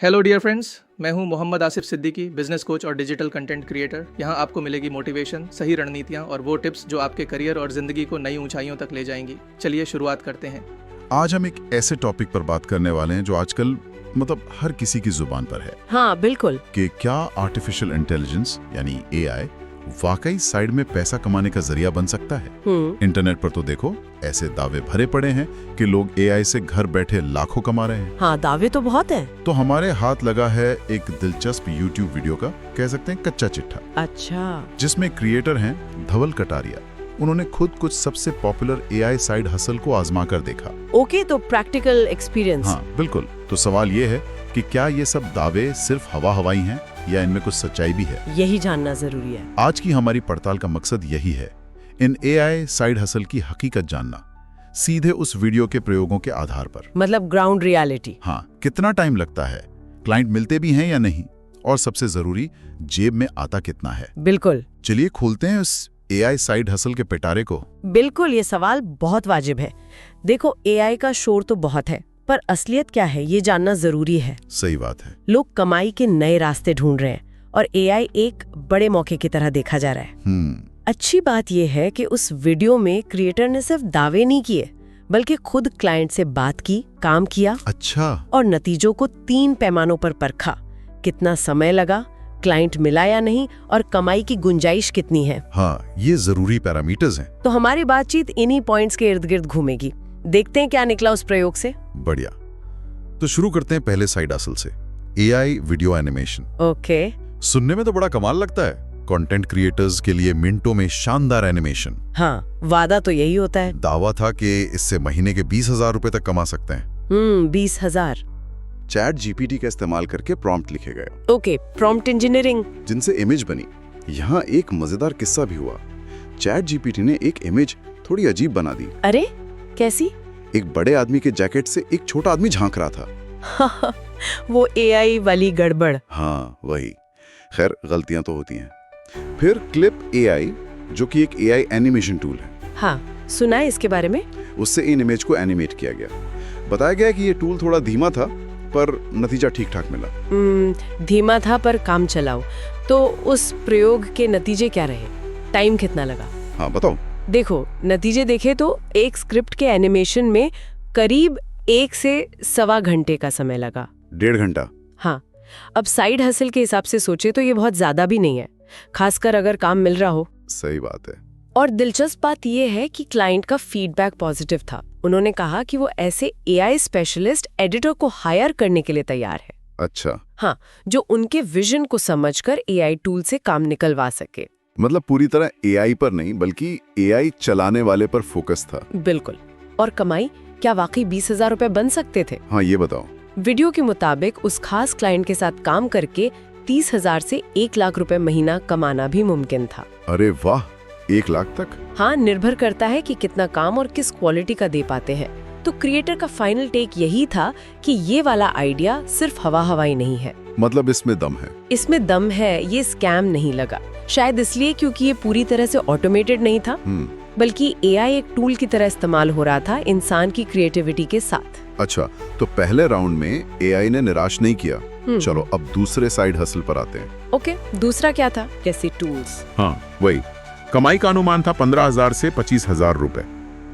Hello dear friends, मैं हूं Mohammad Asif Siddiqui, business coach और डिजिटल कंटेंट क्रिएटर। यहां आपको मिलेगी मोटिवेशन, सही रणनीतियां और वो टिप्स जो आपके करियर और जिंदगी को नई ऊंचाइयों तक ले जाएंगी। चलिए शुरुआत करते हैं। आज हम एक ऐसे टॉपिक पर बात करने वाले हैं जो आजकल हर किसी की जुबान पर है। हाँ बिल्कुल। कि क्या आर्टिफिशियल इंटेलिजेंस यानी एआई वाकई साइड में पैसा कमाने का जरिया बन सकता है? इंटरनेट पर तो देखो ऐसे दावे भरे पड़े हैं कि लोग एआई से घर बैठे लाखों कमा रहे हैं। हाँ, दावे तो बहुत हैं। तो हमारे हाथ लगा है एक दिलचस्प यूट्यूब वीडियो का, कह सकते हैं कच्चा चिट्ठा। अच्छा। जिसमें क्रिएटर हैं धवल कटारिया। उन्होंने खुद कुछ सबसे पॉपुलर एआई साइड हसल को आजमा कर देखा। ओके, तो प्रैक्टिकल एक्सपीरियंस। हाँ बिल्कुल। तो सवाल ये है कि क्या ये सब दावे सिर्फ हवा हवाई हैं या इनमें कुछ सच्चाई भी है? यही जानना जरूरी है। आज की हमारी पड़ताल का मकसद यही है, इन एआई साइड हसल की हकीकत जानना, सीधे उस वीडियो के प्रयोगों के आधार पर। मतलब ग्राउंड रियलिटी। हाँ, कितना टाइम लगता है, क्लाइंट मिलते भी हैं या नहीं, और सबसे जरूरी जेब में आता कितना है। बिल्कुल। चलिए खोलते हैं उस एआई साइड हसल के पिटारे को। बिल्कुल, ये सवाल बहुत वाजिब है। देखो, एआई का शोर तो बहुत है, पर असलियत क्या है ये जानना जरूरी है। सही बात है। लोग कमाई के नए रास्ते ढूंढ रहे हैं और एआई एक बड़े मौके की तरह देखा जा रहा है। अच्छी बात यह है कि उस वीडियो में क्रिएटर ने सिर्फ दावे नहीं किए, बल्कि खुद क्लाइंट से बात की, काम किया। अच्छा। और नतीजों को 3 पैमानों पर परखा। कितना समय लगा, क्लाइंट मिला या नहीं, और कमाई की गुंजाइश कितनी है। हाँ, ये जरूरी पैरामीटर्स हैं। तो हमारी बातचीत इन्हीं पॉइंट्स के इर्द गिर्द घूमेगी। देखते हैं क्या निकला उस प्रयोग से। बढ़िया। तो शुरू करते हैं पहले साइड हसल से, एआई वीडियो एनिमेशन। ओके। सुनने में तो बड़ा कमाल लगता है, कंटेंट क्रिएटर्स के लिए मिनटों में शानदार एनिमेशन। हाँ, वादा तो यही होता है। दावा था कि इससे महीने के 20,000 रुपए तक कमा सकते हैं। 20,000। चैट जीपीटी का इस्तेमाल करके प्रॉम्प्ट लिखे गए। ओके, प्रॉम्प्ट इंजीनियरिंग, जिनसे इमेज बनी। यहाँ एक मजेदार किस्सा भी हुआ। चैट जीपीटी ने एक इमेज थोड़ी अजीब बना दी। अरे कैसी? एक बड़े आदमी के जैकेट से एक छोटा आदमी झांक रहा था। वो एआई वाली गड़बड़। हाँ वही। खैर, गलतियां तो होती हैं। फिर क्लिप एआई, जो कि एक एआई एनिमेशन टूल है। हाँ, सुना है इसके बारे में। उससे इन इमेज को एनिमेट किया गया। बताया गया कि ये टूल थोड़ा धीमा था, पर नतीजा ठीक ठाक मिला। धीमा था पर काम चलाओ। तो उस प्रयोग के नतीजे क्या रहे? टाइम कितना लगा? हाँ बताओ। देखो, नतीजे देखे तो एक स्क्रिप्ट के एनिमेशन में करीब 1 से 1.25 घंटे का समय लगा। 1.5 घंटा? हाँ। अब साइड हसल के हिसाब से सोचे तो ये बहुत ज्यादा भी नहीं है, खासकर अगर काम मिल रहा हो। सही बात है। और दिलचस्प बात यह है कि क्लाइंट का फीडबैक पॉजिटिव था। उन्होंने कहा कि वो ऐसे एआई स्पेशलिस्ट एडिटर को हायर करने के लिए तैयार है। अच्छा। हाँ, जो उनके विजन को समझकर एआई टूल से काम निकलवा सके। मतलब पूरी तरह एआई पर नहीं, बल्कि एआई चलाने वाले पर फोकस था। बिल्कुल। और कमाई क्या वाकई 20,000 रुपए बन सकते थे? हाँ, ये बताओ। वीडियो के मुताबिक उस खास क्लाइंट के साथ काम करके 30,000 से 1 लाख रुपए महीना कमाना भी मुमकिन था। अरे वाह, 1 लाख तक? हाँ, निर्भर करता है कि कितना काम और किस क्वालिटी का दे पाते हैं। तो क्रिएटर का फाइनल टेक यही था कि ये वाला आइडिया सिर्फ हवा हवाई नहीं है। मतलब इसमें दम है। इसमें दम है, ये स्कैम नहीं लगा। शायद इसलिए क्योंकि ये पूरी तरह से ऑटोमेटेड नहीं था, बल्कि एआई एक टूल की तरह इस्तेमाल हो रहा था इंसान की क्रिएटिविटी के साथ। अच्छा, तो पहले राउंड में एआई ने निराश नहीं किया। चलो अब दूसरे साइड हसल पर आते हैं। ओके, दूसरा क्या था? कैसे टूल्स? हाँ वही। कमाई का अनुमान था 15,000 से 25,000 रुपए।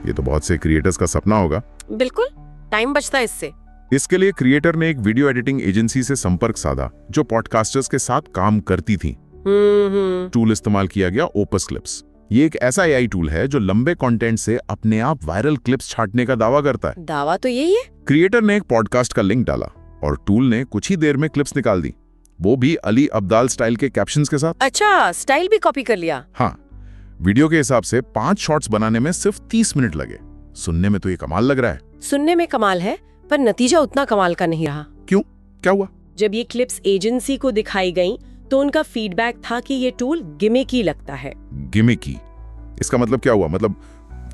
ये तो बहुत से क्रिएटर्स का सपना होगा। बिल्कुल, टाइम बचता है इससे। इसके लिए क्रिएटर ने एक वीडियो एडिटिंग एजेंसी से संपर्क साधा जो पॉडकास्टर्स के साथ काम करती थी। टूल इस्तेमाल किया गया ओपस क्लिप्स। ये एक ऐसा एआई टूल है जो लंबे कंटेंट से अपने आप वायरल क्लिप्स छांटने का दावा करता है। दावा तो यही है। क्रिएटर ने एक पॉडकास्ट का लिंक डाला और टूल ने कुछ ही देर में क्लिप्स निकाल दी, वो भी अली अब्दाल स्टाइल के कैप्शंस के साथ। अच्छा, स्टाइल भी कॉपी कर लिया। हाँ, वीडियो के हिसाब से 5 शॉट्स बनाने में सिर्फ 30 मिनट लगे। सुनने में तो ये कमाल लग रहा है। सुनने में कमाल है, पर नतीजा उतना कमाल का नहीं रहा। क्यों? क्या हुआ? जब ये क्लिप्स एजेंसी को दिखाई गईं, तो उनका फीडबैक था कि ये टूल गिमिकी लगता है। गिमिकी? इसका मतलब क्या हुआ? मतलब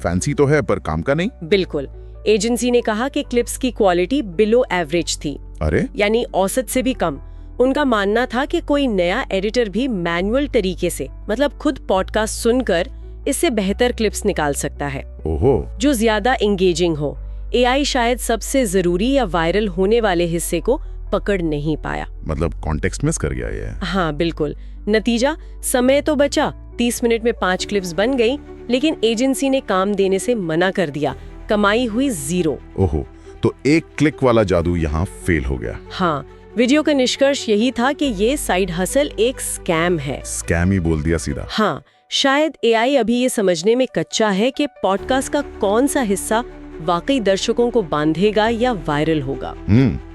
फैंसी तो है पर काम का नहीं? बिल्कुल। एजेंसी ने कहा कि क्लिप्स की क्वालिटी बिलो एवरेज थी। अरे, यानी औसत से भी कम। उनका मानना था कि कोई नया एडिटर भी मैनुअल तरीके से, मतलब खुद पॉडकास्ट सुनकर, इससे बेहतर क्लिप्स निकाल सकता है। ओहो। जो ज्यादा एंगेजिंग हो। एआई शायद सबसे जरूरी या वायरल होने वाले हिस्से को पकड़ नहीं पाया। मतलब कॉन्टेक्स्ट मिस कर गया ये। हाँ बिल्कुल। नतीजा, समय तो बचा, 30 मिनट में 5 क्लिप्स बन गई, लेकिन एजेंसी ने काम देने से मना कर दिया। कमाई हुई 0। ओहो, तो एक क्लिक वाला जादू यहाँ फेल हो गया। हाँ, वीडियो का निष्कर्ष यही था कि ये साइड हसल एक स्कैम है। स्कैम ही बोल दिया सीधा। हाँ, शायद एआई अभी ये समझने में कच्चा है कि पॉडकास्ट का कौन सा हिस्सा वाकई दर्शकों को बांधेगा या वायरल होगा।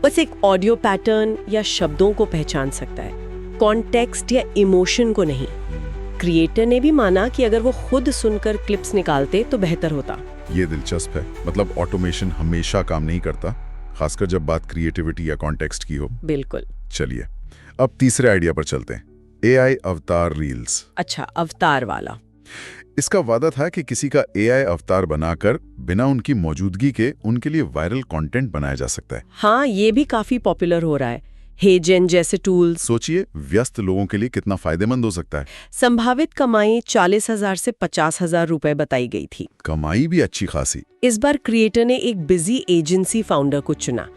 बस एक ऑडियो पैटर्न या शब्दों को पहचान सकता है, कॉन्टेक्स्ट या इमोशन को नहीं। क्रिएटर ने भी माना कि अगर वो खुद सुनकर क्लिप्स निकालते तो बेहतर होता। ये दिलचस्प है। मतलब ऑटोमेशन हमेशा काम नहीं करता, खासकर जब बात क्रिएटिविटी या कॉन्टेक्स्ट की हो। बिल्कुल। चलिए अब तीसरे आइडिया पर चलते हैं, एआई अवतार रील्स। अच्छा, अवतार वाला। इसका वादा था कि किसी का एआई अवतार बनाकर बिना उनकी मौजूदगी के उनके लिए वायरल कंटेंट बनाया जा सकता है। हाँ, ये भी काफी पॉपुलर हो रहा है। हेजन जैसे टूल्स। सोचिए व्यस्त लोगों के लिए कितना फायदेमंद हो सकता है। संभावित कमाई 40,000 से 50,000 रुपए बताई गई थी। कमाई भी अच्छी खासी। इस बार क्रिएटर ने एक बिजी एजेंसी फाउंडर को चुना।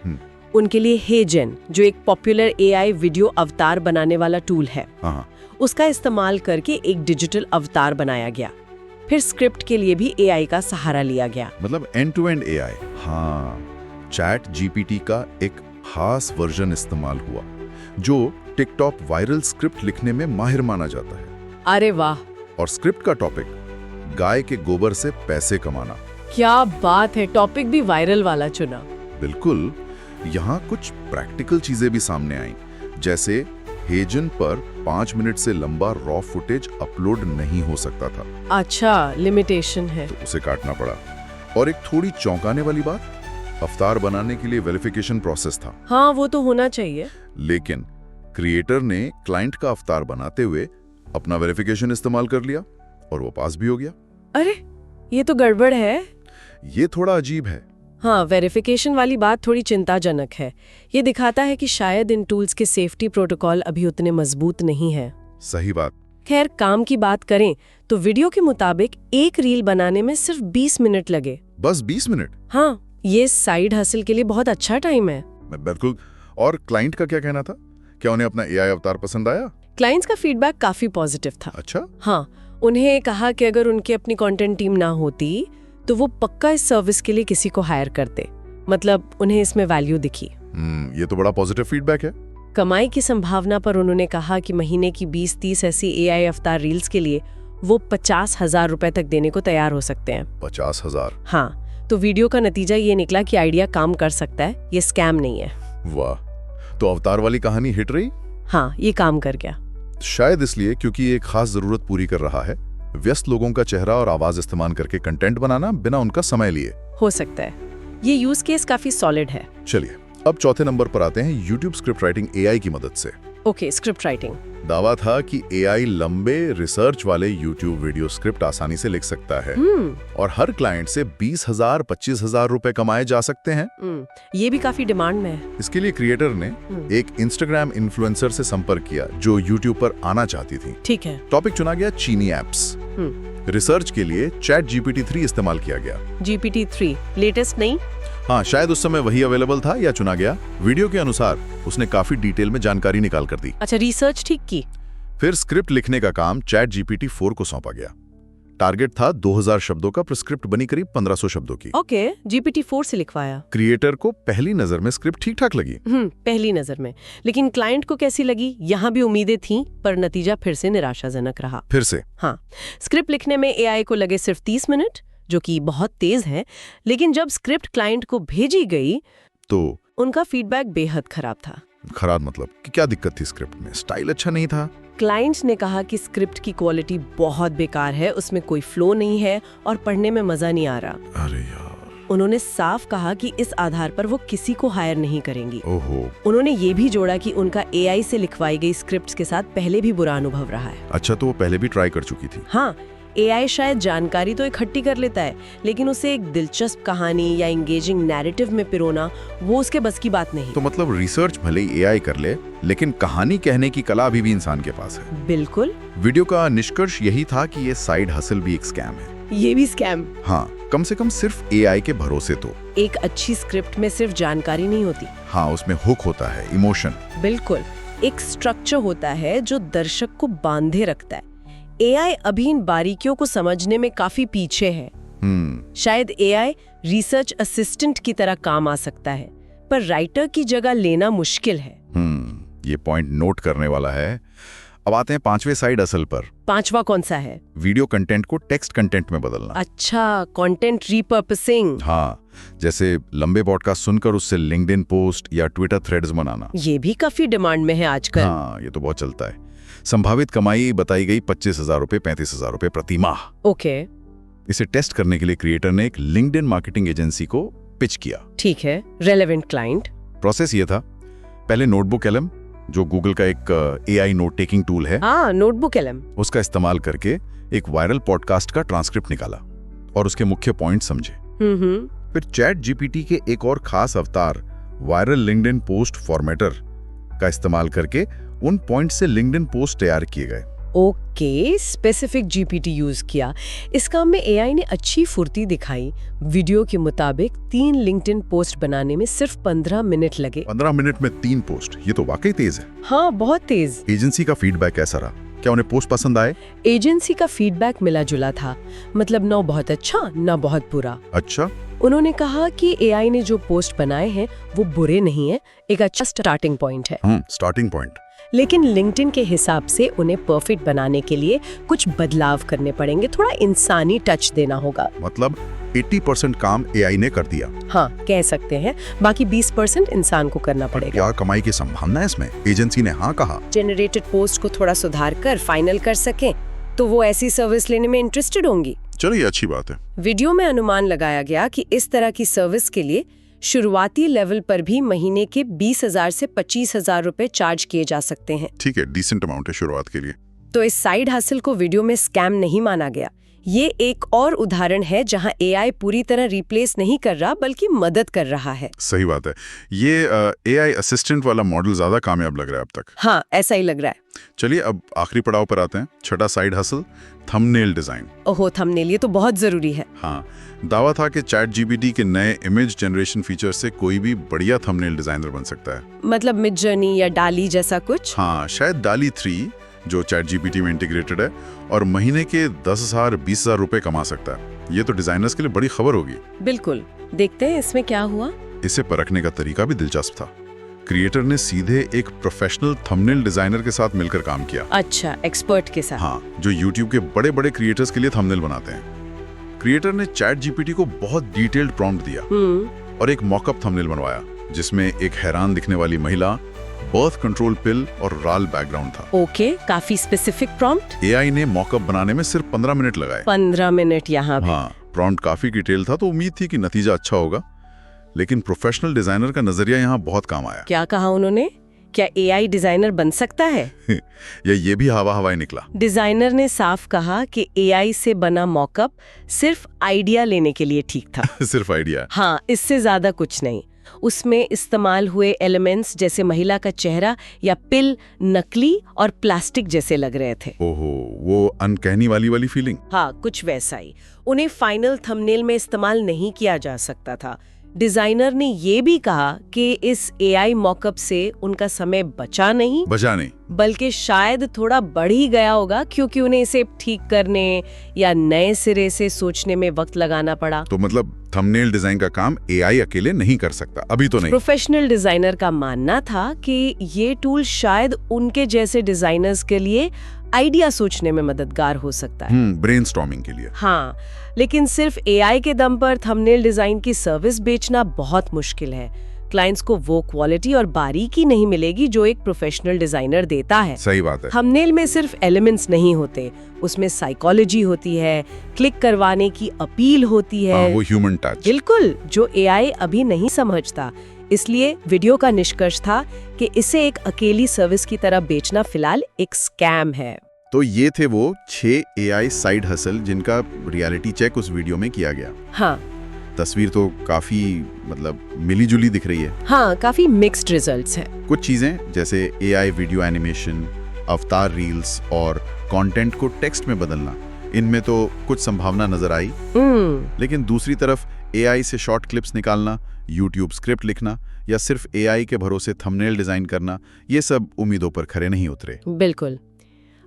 उनके लिए हेजन, जो एक पॉपुलर एआई वीडियो अवतार बनाने वाला टूल है, उसका इस्तेमाल करके एक डिजिटल अवतार बनाया गया। फिर स्क्रिप्ट के लिए भी एआई का सहारा लिया गया। मतलब एंड टू एंड एआई। हाँ, चैट जीपीटी का एक खास वर्जन इस्तेमाल हुआ जो टिकटॉक वायरल स्क्रिप्ट लिखने में माहिर माना जाता है। अरे वाह। और स्क्रिप्ट का टॉपिक गाय के गोबर से पैसे कमाना। क्या बात है, टॉपिक भी वायरल वाला चुना। बिल्कुल। यहाँ कुछ प्रैक्टिकल चीजें भी सामने आई, जैसे हेजन पर 5 मिनट से लंबा रॉ फुटेज अपलोड नहीं हो सकता था। अच्छा, लिमिटेशन है। तो उसे काटना पड़ा। और एक थोड़ी चौंकाने वाली बात, अवतार बनाने के लिए वेरिफिकेशन प्रोसेस था। हाँ, वो तो होना चाहिए। लेकिन क्रिएटर ने क्लाइंट का अवतार बनाते हुए अपना वेरिफिकेशन इस्तेमाल कर लिया और वो पास भी हो गया। अरे, ये तो गड़बड़ है। ये थोड़ा अजीब है। हाँ, वेरिफिकेशन वाली बात थोड़ी चिंताजनक है। ये दिखाता है कि शायद इन टूल्स के सेफ्टी प्रोटोकॉल अभी उतने मजबूत नहीं है। सही बात। खैर, काम की बात करें तो वीडियो के मुताबिक एक रील बनाने में सिर्फ 20 मिनट लगे। बस 20 मिनट? हाँ, ये साइड हसल के लिए बहुत अच्छा टाइम है। बिल्कुल। और क्लाइंट का क्या कहना था? क्या उन्हें अपना एआई अवतार पसंद आया? क्लाइंट्स का फीडबैक काफी पॉजिटिव था। अच्छा। हाँ, उन्हें कहा कि अगर उनकी अपनी कंटेंट टीम ना होती तो वो पक्का इस सर्विस के लिए किसी को हायर करते। मतलब उन्हें इसमें वैल्यू दिखी। ये तो बड़ा पॉजिटिव फीडबैक है। कमाई की संभावना पर उन्होंने कहा कि महीने की 20-30 ऐसी एआई अवतार रील्स के लिए वो 50,000 रुपए तक देने को तैयार हो सकते हैं। 50,000? हाँ, तो वीडियो का नतीजा ये निकला कि आइडिया काम कर सकता है, ये स्कैम नहीं है। वाह, तो अवतार वाली कहानी हिट रही? हाँ, ये काम कर गया। शायद इसलिए क्योंकि ये एक खास जरूरत पूरी कर रहा है, व्यस्त लोगों का चेहरा और आवाज इस्तेमाल करके कंटेंट बनाना बिना उनका समय लिए। हो सकता है। ये यूज केस काफी सॉलिड है। चलिए अब चौथे नंबर पर आते हैं, यूट्यूब स्क्रिप्ट राइटिंग एआई की मदद से। Okay, script writing. दावा था कि एआई लंबे रिसर्च वाले यूट्यूब वीडियो स्क्रिप्ट आसानी से लिख सकता है और हर क्लाइंट से 20,000 25,000 रुपए कमाए जा सकते हैं। ये भी काफी डिमांड में है। इसके लिए क्रिएटर ने एक इंस्टाग्राम इन्फ्लुएंसर से संपर्क किया जो यूट्यूब पर आना चाहती थी। ठीक है। टॉपिक चुना गया चीनी एप्स। रिसर्च के लिए चैट जीपीटी 3 इस्तेमाल किया गया। GPT 3 लेटेस्ट नहीं? हाँ, शायद उस समय वही अवेलेबल था या चुना गया। वीडियो के अनुसार उसने काफी डिटेल में जानकारी निकाल कर दी। अच्छा, रिसर्च ठीक की। फिर स्क्रिप्ट लिखने का काम चैट जीपीटी 4 को सौंपा गया। टारगेट था 2000 शब्दों का, पर स्क्रिप्ट बनी करीब 1500 शब्दों की। ओके, GPT 4 से लिखवाया। क्रिएटर को पहली नजर में स्क्रिप्ट ठीक ठाक लगी। पहली नजर में। लेकिन क्लाइंट को कैसी लगी? यहाँ भी उम्मीदें थीं, पर नतीजा फिर से निराशाजनक रहा। फिर से? हाँ, स्क्रिप्ट लिखने में एआई को लगे सिर्फ 30 मिनट, जो कि बहुत तेज है। लेकिन जब स्क्रिप्ट क्लाइंट को भेजी गई तो उनका फीडबैक बेहद खराब था। खराब मतलब कि क्या दिक्कत थी? स्क्रिप्ट में स्टाइल अच्छा नहीं था। क्लाइंट्स ने कहा कि स्क्रिप्ट की क्वालिटी बहुत बेकार है, उसमें कोई फ्लो नहीं है और पढ़ने में मजा नहीं आ रहा। अरे यार। उन्होंने साफ कहा कि इस आधार पर वो किसी को हायर नहीं करेंगी। ओहो। उन्होंने ये भी जोड़ा कि उनका एआई से लिखवाई गई स्क्रिप्ट्स के साथ पहले भी बुरा अनुभव रहा है। अच्छा, तो वो पहले भी ट्राई कर चुकी थी। हाँ, एआई शायद जानकारी तो इकट्ठी कर लेता है, लेकिन उसे एक दिलचस्प कहानी या एंगेजिंग नैरेटिव में पिरोना, वो उसके बस की बात नहीं। तो मतलब रिसर्च भले ही एआई कर ले, लेकिन कहानी कहने की कला अभी भी इंसान के पास है। बिल्कुल। वीडियो का निष्कर्ष यही था कि ये साइड हसल भी एक स्कैम है। ये भी स्कैम। हाँ, कम से कम सिर्फ एआई के भरोसे तो। एक अच्छी स्क्रिप्ट में सिर्फ जानकारी नहीं होती। हाँ, उसमें हुक होता है, इमोशन। बिल्कुल, एक स्ट्रक्चर होता है जो दर्शक को बांधे रखता है। एआई अभी इन बारीकियों को समझने में काफी पीछे है। शायद एआई रिसर्च असिस्टेंट की तरह काम आ सकता है, पर राइटर की जगह लेना मुश्किल है। ये पॉइंट नोट करने वाला है। अब आते हैं 5वें साइड हसल पर। 5वां कौन सा है? वीडियो कंटेंट को टेक्स्ट कंटेंट में बदलना। अच्छा, कंटेंट रीपर्पसिंग। हाँ, जैसे लंबे पॉडकास्ट सुनकर उससे लिंक्डइन पोस्ट या ट्विटर थ्रेड्स बनाना। ये भी काफी डिमांड में है आजकल। हाँ, ये तो बहुत चलता है। संभावित कमाई बताई गई 25,000 रुपए 35,000 रुपए प्रति माह। ओके। इसे टेस्ट करने के लिए क्रिएटर ने एक लिंक्डइन मार्केटिंग एजेंसी को पिच किया। ठीक है, रेलेवेंट क्लाइंट। प्रोसेस ये था, पहले नोटबुक एलएम, जो गूगल का एक एआई नोट टेकिंग टूल है, हाँ, नोटबुक एलएम, उसका इस्तेमाल करके एक वायरल पॉडकास्ट का ट्रांसक्रिप्ट निकाला और उसके मुख्य पॉइंट समझे। फिर चैट जीपीटी के एक और खास अवतार वायरल लिंक्डइन पोस्ट फॉर्मेटर का इस्तेमाल करके उन पॉइंट से लिंक्डइन पोस्ट तैयार किए गए। ओके, स्पेसिफिक जीपीटी यूज किया। इस काम में एआई ने अच्छी फुर्ती दिखाई। वीडियो के मुताबिक 3 लिंक्डइन पोस्ट बनाने में सिर्फ 15 मिनट लगे। 15 मिनट में 3 पोस्ट, ये तो वाकई तेज है। हाँ, बहुत तेज। एजेंसी का फीडबैक कैसा रहा? क्या उन्हें पोस्ट पसंद आए? एजेंसी का फीडबैक मिला जुला था, मतलब न बहुत अच्छा न बहुत बुरा। अच्छा। उन्होंने कहा कि एआई ने जो पोस्ट बनाए हैं वो बुरे नहीं है, एक अच्छा स्टार्टिंग पॉइंट है। Starting point. लेकिन लिंक्डइन के हिसाब से उन्हें परफेक्ट बनाने के लिए कुछ बदलाव करने पड़ेंगे, थोड़ा इंसानी टच देना होगा। मतलब 80% काम एआई ने कर दिया। हाँ, कह सकते हैं, बाकी 20% इंसान को करना पड़ेगा। क्या कमाई की संभावना है इसमें? एजेंसी ने हाँ कहा। जनरेटेड पोस्ट को थोड़ा सुधार कर फाइनल कर सकें तो वो ऐसी सर्विस लेने में इंटरेस्टेड होंगी। चलो, ये अच्छी बात है। वीडियो में अनुमान लगाया गया कि इस तरह की सर्विस के लिए शुरुआती लेवल पर भी महीने के 20,000 से 25,000 रुपए चार्ज किए जा सकते हैं। ठीक है, डिसेंट अमाउंट है शुरुआत के लिए। तो इस साइड हासिल को वीडियो में स्कैम नहीं माना गया। ये एक और उदाहरण है जहां एआई पूरी तरह रिप्लेस नहीं कर रहा बल्कि मदद कर रहा है। सही बात है। ये एआई असिस्टेंट वाला मॉडल ज्यादा कामयाब लग रहा है अब तक। हाँ, ऐसा ही लग रहा है। चलिए अब आखिरी पड़ाव पर आते हैं, छठा साइड हसल, थंबनेल डिजाइन। ओहो, थंबनेल, ये तो बहुत जरूरी है। हाँ, दावा था कि चैट जीपीटी के नए इमेज जनरेशन फीचर से कोई भी बढ़िया थंबनेल डिजाइनर बन सकता है। मतलब मिडजर्नी या डाली जैसा कुछ? हाँ, शायद डाली 3 जो चैट जीपीटी में इंटीग्रेटेड है और महीने के 10,000 20,000 रुपए कमा सकता है। ये तो डिजाइनर्स के लिए बड़ी खबर होगी। बिल्कुल, देखते हैं इसमें क्या हुआ। इसे परखने का तरीका भी दिलचस्प था। क्रिएटर ने सीधे एक प्रोफेशनल थंबनेल डिजाइनर के साथ मिलकर काम किया। अच्छा, एक्सपर्ट के साथ? हाँ, जो यूट्यूब के बड़े बड़े क्रिएटर्स के लिए थंबनेल बनाते हैं। क्रिएटर ने चैट जीपीटी को बहुत डिटेल्ड प्रॉम्प्ट दिया और एक मॉकअप थंबनेल बनवाया जिसमें एक हैरान दिखने वाली महिला, बर्थ कंट्रोल पिल और राल बैकग्राउंड था। ओके, काफी स्पेसिफिक प्रॉम्प्ट। एआई ने मॉकअप बनाने में सिर्फ 15 मिनट लगाए। 15 मिनट यहाँ भी। हाँ, प्रॉम्प्ट काफी डिटेल था तो उम्मीद थी कि नतीजा अच्छा होगा, लेकिन प्रोफेशनल डिजाइनर का नजरिया यहाँ बहुत काम आया। क्या कहा उन्होंने? क्या एआई डिजाइनर बन सकता है? या ये भी हवा हवाई निकला? डिजाइनर ने साफ कहा कि एआई से बना मॉकअप सिर्फ आइडिया लेने के लिए ठीक था। सिर्फ आइडिया? हाँ, इससे ज्यादा कुछ नहीं। उसमें इस्तेमाल हुए एलिमेंट्स जैसे महिला का चेहरा या पिल नकली और प्लास्टिक जैसे लग रहे थे। ओहो, वो अनकहनी वाली फीलिंग। हाँ, कुछ वैसा ही। उन्हें फाइनल थंबनेल में इस्तेमाल नहीं किया जा सकता था। डिजाइनर ने ये भी कहा कि इस एआई मॉकअप से उनका समय बचा नहीं बल्कि शायद थोड़ा बढ़ ही गया होगा, क्योंकि उन्हें इसे ठीक करने या नए सिरे से सोचने में वक्त लगाना पड़ा। तो मतलब थंबनेल डिजाइन का काम एआई अकेले नहीं कर सकता, अभी तो नहीं। प्रोफेशनल डिजाइनर का मानना था कि ये टूल शायद उनके जैसे डिजाइनर्स के लिए आइडिया सोचने में मददगार हो सकता है, ब्रेनस्टॉर्मिंग के लिए। हाँ, लेकिन सिर्फ एआई के दम पर थंबनेल डिजाइन की सर्विस बेचना बहुत मुश्किल है। क्लाइंट्स को वो क्वालिटी और बारीकी नहीं मिलेगी जो एक प्रोफेशनल डिजाइनर देता है। सही बात है। थंबनेल में सिर्फ एलिमेंट्स नहीं होते, उसमें साइकोलॉजी होती है, क्लिक करवाने की अपील होती है। वो ह्यूमन टच। बिल्कुल, जो एआई अभी नहीं समझता। इसलिए वीडियो का निष्कर्ष था कि इसे एक अकेली सर्विस की तरह बेचना फिलहाल एक स्कैम है। तो ये थे वो 6 एआई साइड हसल जिनका रियलिटी चेक उस वीडियो में किया गया। हाँ, तस्वीर तो काफी मिली जुली दिख रही है। हाँ, काफी मिक्स्ड रिजल्ट्स हैं। कुछ चीजें जैसे एआई वीडियो एनिमेशन, अवतार रील्स और कंटेंट को टेक्स्ट में बदलना, इनमें तो कुछ संभावना नजर आई, लेकिन दूसरी तरफ एआई से शॉर्ट क्लिप्स निकालना, यूट्यूब स्क्रिप्ट लिखना या सिर्फ एआई के भरोसे थंबनेल डिजाइन करना, ये सब उम्मीदों पर खरे नहीं उतरे। बिल्कुल।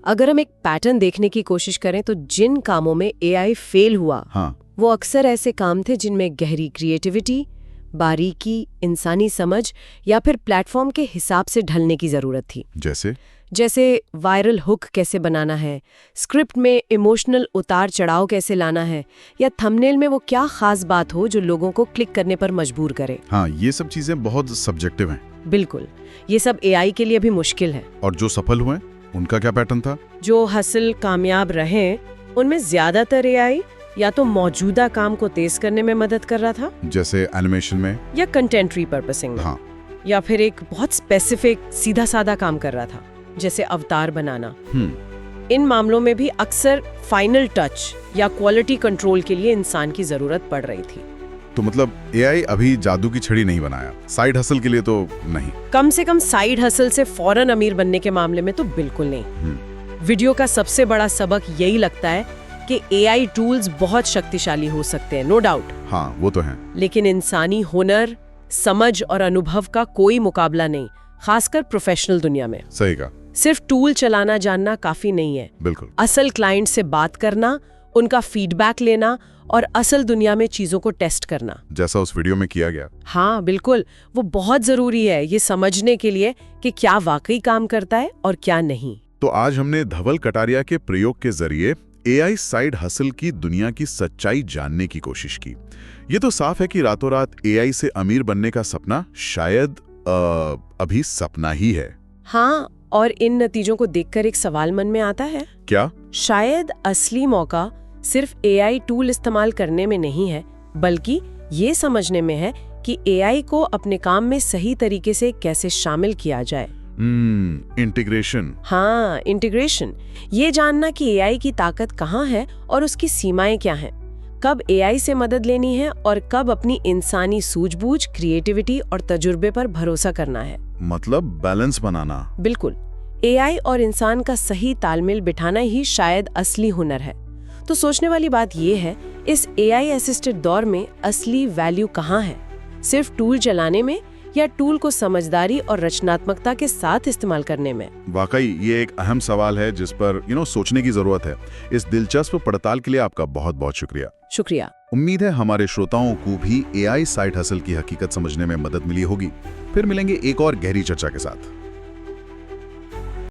अगर हम एक पैटर्न देखने की कोशिश करें तो जिन कामों में एआई फेल हुआ, वो अक्सर ऐसे काम थे जिनमें गहरी क्रिएटिविटी, बारीकी, इंसानी समझ या फिर प्लेटफॉर्म के हिसाब से ढलने की जरूरत थी। जैसे वायरल हुक कैसे बनाना है, स्क्रिप्ट में इमोशनल उतार चढ़ाव कैसे लाना है, या थंबनेल में वो क्या खास बात हो जो लोगों को क्लिक करने पर मजबूर करे। ये सब चीजें बहुत सब्जेक्टिव हैं। बिल्कुल, ये सब एआई के लिए भी मुश्किल है। और जो सफल हुए उनका क्या पैटर्न था? जो हासिल कामयाब रहे उनमें ज्यादातर एआई या तो मौजूदा काम को तेज करने में मदद कर रहा था, जैसे एनिमेशन में या कंटेंट रीपर्पसिंग में, या फिर एक बहुत स्पेसिफिक सीधा साधा काम कर रहा था, जैसे अवतार बनाना। इन मामलों में भी अक्सर फाइनल टच या क्वालिटी कंट्रोल के लिए इंसान की जरूरत पड़ रही थी। तो मतलब एआई अभी जादू की छड़ी नहीं बनाया, साइड हसल के लिए तो नहीं। कम से कम साइड हसल से फौरन अमीर बनने के मामले में तो बिल्कुल नहीं। वीडियो का सबसे बड़ा सबक यही लगता है कि एआई टूल्स बहुत शक्तिशाली हो सकते हैं, नो डाउट। वो तो है। लेकिन इंसानी हुनर, समझ और अनुभव का कोई मुकाबला नहीं, खासकर प्रोफेशनल दुनिया में। सही कहा। सिर्फ टूल चलाना जानना काफी नहीं है। बिल्कुल। असल क्लाइंट से बात करना, उनका फीडबैक लेना और असल दुनिया में चीजों को टेस्ट करना, जैसा उस वीडियो में किया गया। बिल्कुल, वो बहुत जरूरी है ये समझने के लिए कि क्या वाकई काम करता है और क्या नहीं। तो आज हमने धवल कटारिया के प्रयोग के जरिए एआई साइड हसल की दुनिया की सच्चाई जानने की कोशिश की। ये तो साफ है कि रातों रात एआई से अमीर बनने का सपना शायद अभी सपना ही है। और इन नतीजों को देखकर एक सवाल मन में आता है, क्या शायद असली मौका सिर्फ एआई टूल इस्तेमाल करने में नहीं है, बल्कि ये समझने में है कि एआई को अपने काम में सही तरीके से कैसे शामिल किया जाए। इंटीग्रेशन। इंटीग्रेशन। ये जानना कि एआई की ताकत कहाँ है और उसकी सीमाएं क्या हैं, कब एआई से मदद लेनी है और कब अपनी इंसानी सूझबूझ, क्रिएटिविटी और तजुर्बे पर भरोसा करना है। मतलब बैलेंस बनाना। बिल्कुल। एआई और इंसान का सही तालमेल बिठाना ही शायद असली हुनर है। तो सोचने वाली बात ये है, इस एआई असिस्टेड दौर में असली वैल्यू कहाँ है? सिर्फ टूल चलाने में या टूल को समझदारी और रचनात्मकता के साथ इस्तेमाल करने में? वाकई ये एक अहम सवाल है जिस पर सोचने की जरूरत है। इस दिलचस्प पड़ताल के लिए आपका बहुत बहुत शुक्रिया। उम्मीद है हमारे श्रोताओं को भी एआई साइड हसल की हकीकत समझने में मदद मिली होगी। फिर मिलेंगे एक और गहरी चर्चा के साथ।